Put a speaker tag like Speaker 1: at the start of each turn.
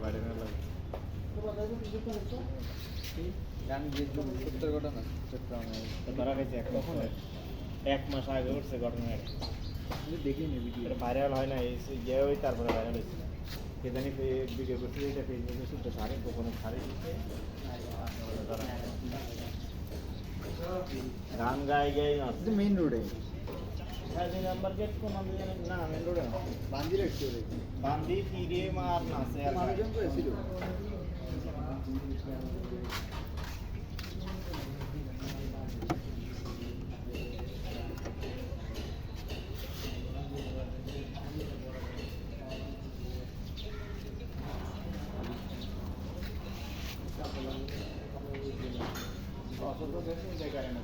Speaker 1: বাইরে না লাগে
Speaker 2: গান গিয়ে সত্যের ঘটনা চট্টগ্রামে
Speaker 1: ধরা গেছে এক মাস আগে উঠছে ঘটনা
Speaker 2: দেখিনি ভিডিও
Speaker 1: এটা ভাইরাল হয় না এই গিয়ে ওই তারপরে ভাইরাল হয়েছিল কে জানি ভিডিও করতে এটা ফেসবুকে শুনতে ছাড়ে গোপনে ছাড়ে দিচ্ছে গান গায়ে গায়ে নাচছে
Speaker 2: মেইন রোডে
Speaker 1: নাম্বার গেট কোন না মেন রোডে
Speaker 2: বান্দির একটু
Speaker 1: বান্দি ফিরে মার নাচে আর
Speaker 2: মানুষজন তো এসেছিল
Speaker 1: অসুস্থ দেখে না